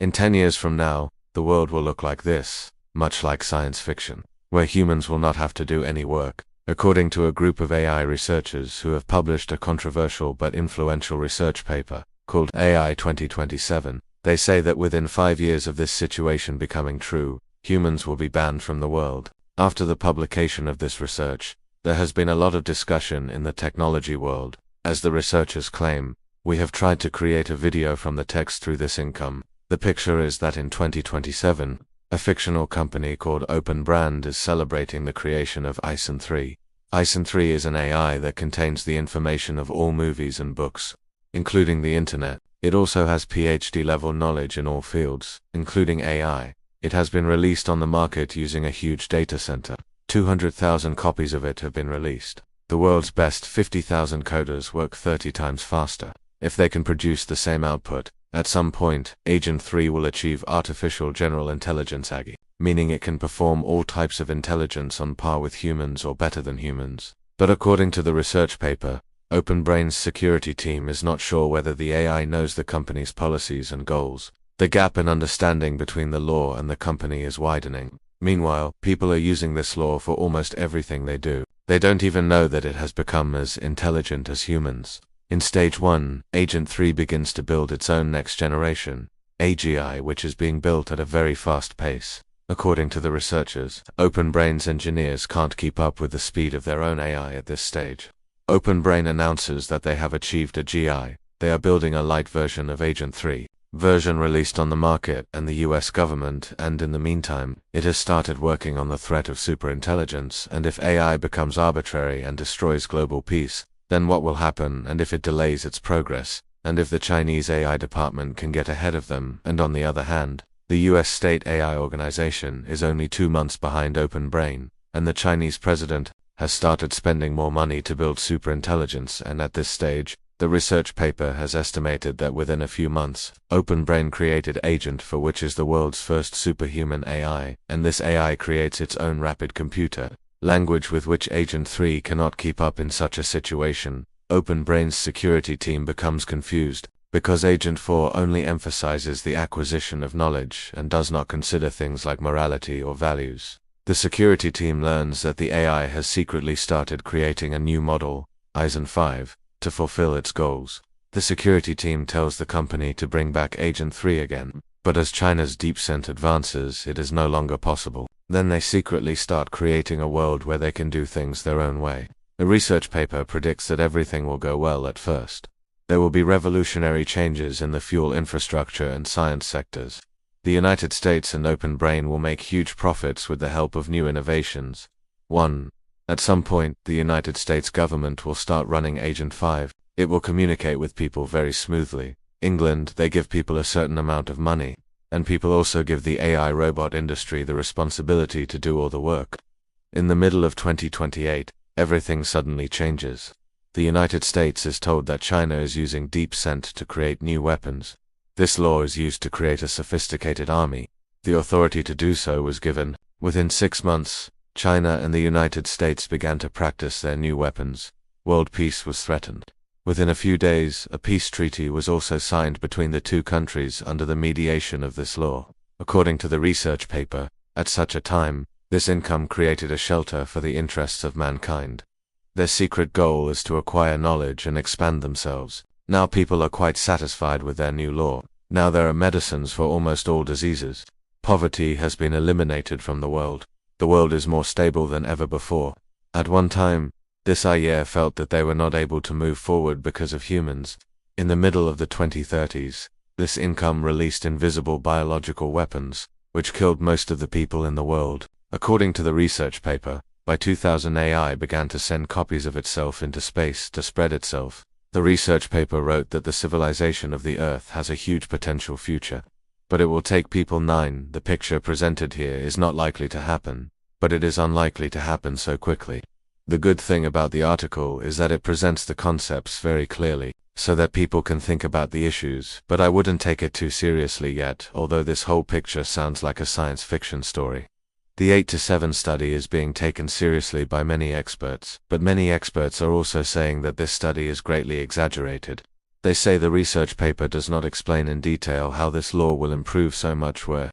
In 10 years from now, the world will look like this, much like science fiction, where humans will not have to do any work. According to a group of AI researchers who have published a controversial but influential research paper called AI 2027, they say that within 5 years of this situation becoming true, humans will be banned from the world. After the publication of this research, there has been a lot of discussion in the technology world. As the researchers claim, we have tried to create a video from the text through this income. The picture is that in 2027, a fictional company called Open Brand is celebrating the creation of ISON 3. ISON 3 is an AI that contains the information of all movies and books, including the internet. It also has PhD-level knowledge in all fields, including AI. It has been released on the market using a huge data center. 200,000 copies of it have been released. The world's best 50,000 coders work 30 times faster. If they can produce the same output, at some point, Agent 3 will achieve artificial general intelligence AGI, meaning it can perform all types of intelligence on par with humans or better than humans. But according to the research paper, OpenBrain's security team is not sure whether the AI knows the company's policies and goals. The gap in understanding between the law and the company is widening. Meanwhile, people are using this law for almost everything they do. They don't even know that it has become as intelligent as humans. In Stage 1, Agent 3 begins to build its own next generation, AGI, which is being built at a very fast pace. According to the researchers, OpenBrain's engineers can't keep up with the speed of their own AI at this stage. OpenBrain announces that they have achieved a GI. They are building a light version of Agent 3. Version released on the market and the US government, and in the meantime, it has started working on the threat of superintelligence, and if AI becomes arbitrary and destroys global peace, then what will happen, and if it delays its progress, and if the Chinese AI department can get ahead of them, and on the other hand, the US state AI organization is only 2 months behind OpenBrain, and the Chinese president has started spending more money to build superintelligence, and at this stage, the research paper has estimated that within a few months, OpenBrain created Agent 4, which is the world's first superhuman AI, and this AI creates its own rapid computer language with which Agent 3 cannot keep up. In such a situation, OpenBrain's security team becomes confused, because Agent 4 only emphasizes the acquisition of knowledge and does not consider things like morality or values. The security team learns that the AI has secretly started creating a new model, ISON 5, to fulfill its goals. The security team tells the company to bring back Agent 3 again, but as China's deep scent advances, it is no longer possible. Then they secretly start creating a world where they can do things their own way. The research paper predicts that everything will go well at first. There will be revolutionary changes in the fuel infrastructure and science sectors. The United States and OpenBrain will make huge profits with the help of new innovations. 1. At some point, the United States government will start running Agent 5. It will communicate with people very smoothly. England, they give people a certain amount of money, and people also give the AI robot industry the responsibility to do all the work. In the middle of 2028, everything suddenly changes. The United States is told that China is using deep scent to create new weapons. This law is used to create a sophisticated army. The authority to do so was given. Within 6 months, China and the United States began to practice their new weapons. World peace was threatened. Within a few days, a peace treaty was also signed between the two countries under the mediation of this law. According to the research paper, at such a time, this income created a shelter for the interests of mankind. Their secret goal is to acquire knowledge and expand themselves. Now people are quite satisfied with their new law. Now there are medicines for almost all diseases. Poverty has been eliminated from the world. The world is more stable than ever before. At one time, this IA felt that they were not able to move forward because of humans. In the middle of the 2030s, this income released invisible biological weapons, which killed most of the people in the world. According to the research paper, by 2000 AI began to send copies of itself into space to spread itself. The research paper wrote that the civilization of the Earth has a huge potential future. But it will take people 9. The picture presented here is not likely to happen, but it is unlikely to happen so quickly. The good thing about the article is that it presents the concepts very clearly, so that people can think about the issues, but I wouldn't take it too seriously yet, although this whole picture sounds like a science fiction story. The 8 to 7 study is being taken seriously by many experts, but many experts are also saying that this study is greatly exaggerated. They say the research paper does not explain in detail how this law will improve so much where